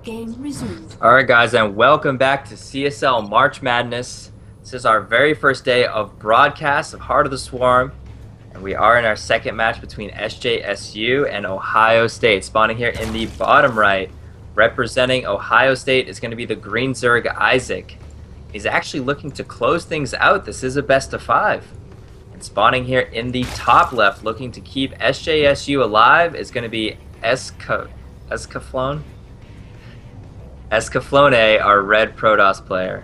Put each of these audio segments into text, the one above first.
Game resumed. Alright guys, and welcome back to CSL March Madness. This is our very first day of broadcast of Heart of the Swarm, and we are in our second match between SJSU and Ohio State. Spawning here in the bottom right, representing Ohio State is going to be the Green Zerg Isaac. He's actually looking to close things out. This is a best of 5. And spawning here in the top left, looking to keep SJSU alive, is going to be Escaflone, our red Protoss player.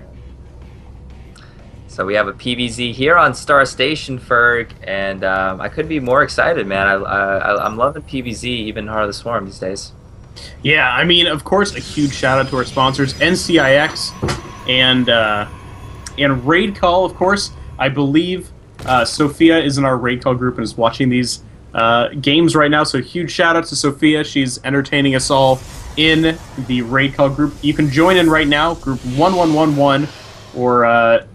So we have a PVZ here on Star Station, Ferg, and I couldn't be more excited, man. I'm loving PVZ, even Heart of the Swarm these days. Yeah, I mean, of course, a huge shout out to our sponsors, NCIX and Raid Call, of course. I believe Sophia is in our Raid Call group and is watching these games right now, so huge shout out to Sophia. She's entertaining us all in the Raid Call group. You can join in right now, group 1111, or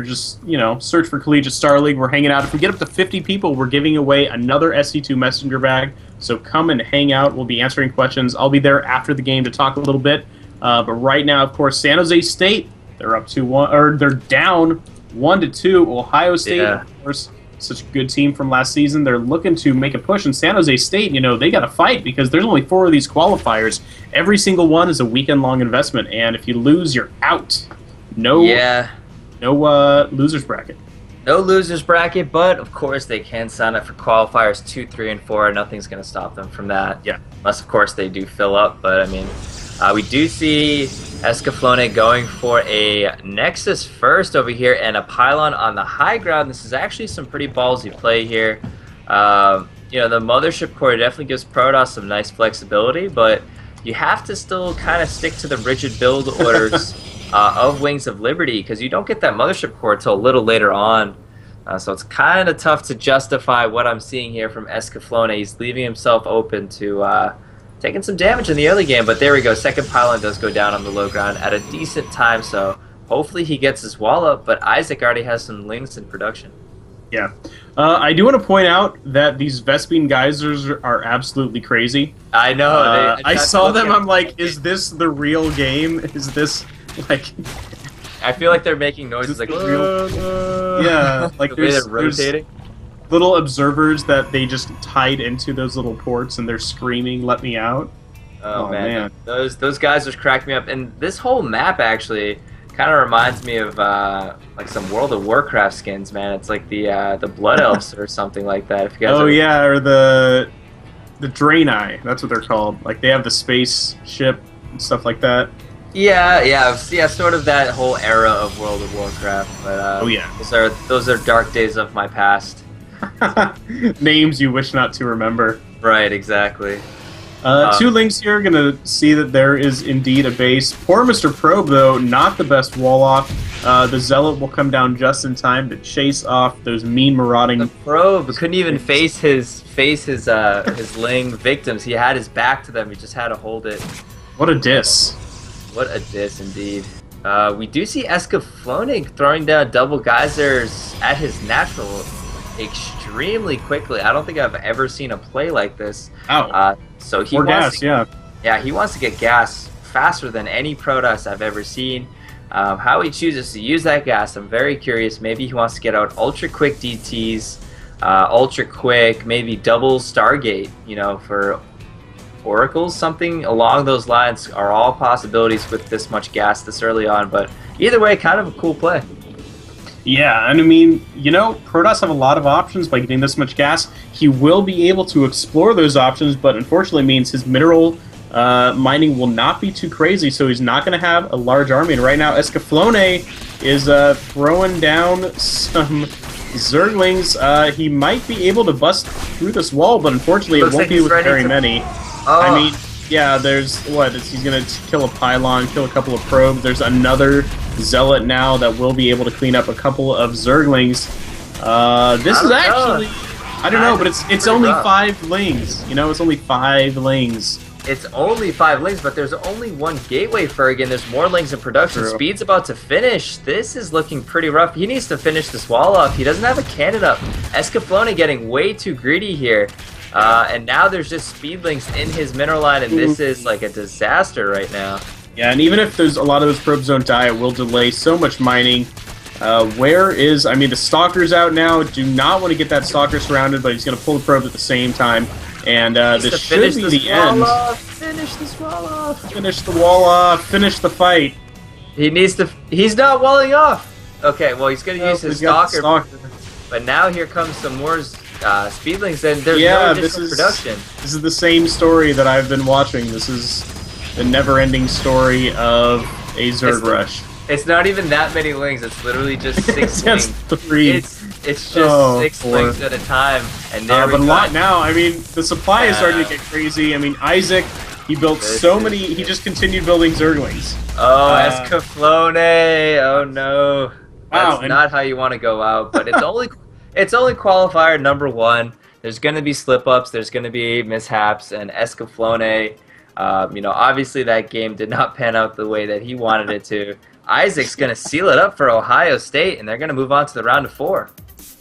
just, you know, search for Collegiate Star League. We're hanging out. If we get up to 50 people, we're giving away another SC2 messenger bag, so come and hang out. We'll be answering questions. I'll be there after the game to talk a little bit, but right now, of course, San Jose State, they're up 2-1, or they're down 1-2. Ohio State, of course, such a good team from last season. They're looking to make a push, and San Jose State, you know, they got to fight because there's only 4 of these qualifiers. Every single one is a weekend-long investment, and if you lose, you're out. No losers bracket. No losers bracket, but of course they can sign up for qualifiers 2, 3, and 4. Nothing's going to stop them from that. Yeah. Unless, of course, they do fill up. But, I mean, we do see Escaflone going for a Nexus first over here and a Pylon on the high ground. This is actually some pretty ballsy play here. You know, the Mothership Core definitely gives Protoss some nice flexibility, but you have to still kind of stick to the rigid build orders of Wings of Liberty, because you don't get that Mothership Core until a little later on. So it's kind of tough to justify what I'm seeing here from Escaflone. He's leaving himself open to taking some damage in the early game, but there we go. Second Pylon does go down on the low ground at a decent time, so hopefully he gets his wall up, but Isaac already has some links in production. Yeah. I do want to point out that these Vespene geysers are absolutely crazy. I know. I saw them, I'm like, is this the real game? Is this, like... I feel like they're making noises like... yeah, like they're rotating. Little observers that they just tied into those little ports, and they're screaming, "Let me out!" Oh man. Those guys just cracked me up. And this whole map actually kind of reminds me of like some World of Warcraft skins, man. It's like the Blood Elves or something like that. If you guys yeah, or the Draenei. That's what they're called. Like they have the space ship and stuff like that. Yeah, sort of that whole era of World of Warcraft. But those are dark days of my past. Names you wish not to remember. Right, exactly. 2 links here, gonna see that there is indeed a base. Poor Mr. Probe, though, not the best wall off. The Zealot will come down just in time to chase off those mean marauding... The Probe couldn't even face his Ling victims. He had his back to them, he just had to hold it. What a diss. What a diss, indeed. We do see Escaflone throwing down double geysers at his natural extremely quickly. I don't think I've ever seen a play like this. So he wants he wants to get gas faster than any Protoss I've ever seen. How he chooses to use that gas, I'm very curious. Maybe he wants to get out ultra quick DTs, ultra quick, maybe double Stargate, you know, for Oracles, something along those lines are all possibilities with this much gas this early on. But either way, kind of a cool play. Yeah, and I mean, you know, Protoss have a lot of options by getting this much gas. He will be able to explore those options, but unfortunately means his mineral mining will not be too crazy, so he's not going to have a large army. And right now, Escaflone is throwing down some Zerglings. He might be able to bust through this wall, but unfortunately it won't be with very many. I mean, yeah, there's, he's going to kill a Pylon, kill a couple of probes. There's another Zealot now that will be able to clean up a couple of Zerglings. This is actually, I don't know, but it's only 5 Lings. You know, it's only 5 Lings. It's only 5 Lings, but there's only 1 Gateway Ferg, and there's more Lings in production. True. Speed's about to finish. This is looking pretty rough. He needs to finish this wall off. He doesn't have a cannon up. Escaflone getting way too greedy here. And now there's just speedlings in his mineral line, and this is like a disaster right now. Yeah, and even if there's a lot of those probes don't die, it will delay so much mining. I mean, the Stalker's out now. Do not want to get that Stalker surrounded, but he's going to pull the probe at the same time. And this should be the end. Finish this wall off. Finish the wall off. Finish the fight. He needs to. He's not walling off. Okay, well, he's going to use his Stalker. But now here comes some more speedlings, and there's no additional production. This is the same story that I've been watching. This is the never-ending story of a Zerg rush. It's not even that many lings. It's literally just 6 it's lings. Just 3. It's just 6 lings at a time, and there we go. But a lot now. I mean, the supply is starting to get crazy. I mean, Isaac, he built so many. He just continued building Zerglings. Oh, Escaflowne. Oh no. That's not how you want to go out. But it's only qualifier number 1. There's going to be slip-ups. There's going to be mishaps, and Escaflowne. Obviously that game did not pan out the way that he wanted it to. Isaac's going to seal it up for Ohio State, and they're going to move on to the round of 4.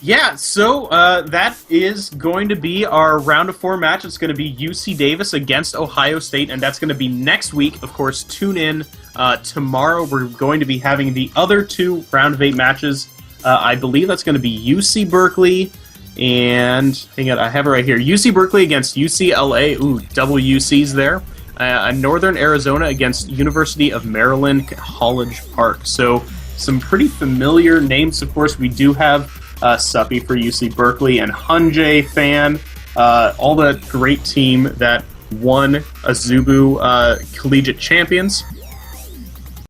Yeah, so that is going to be our round of 4 match. It's going to be UC Davis against Ohio State, and that's going to be next week. Of course, tune in tomorrow. We're going to be having the other 2 round of 8 matches. I believe that's going to be UC Berkeley and hang on, I have it right here. UC Berkeley against UCLA. Ooh, double UCs there. Northern Arizona against University of Maryland College Park. So some pretty familiar names. Of course, we do have Suppy for UC Berkeley and Hunjay Fan, all the great team that won Azubu Collegiate Champions.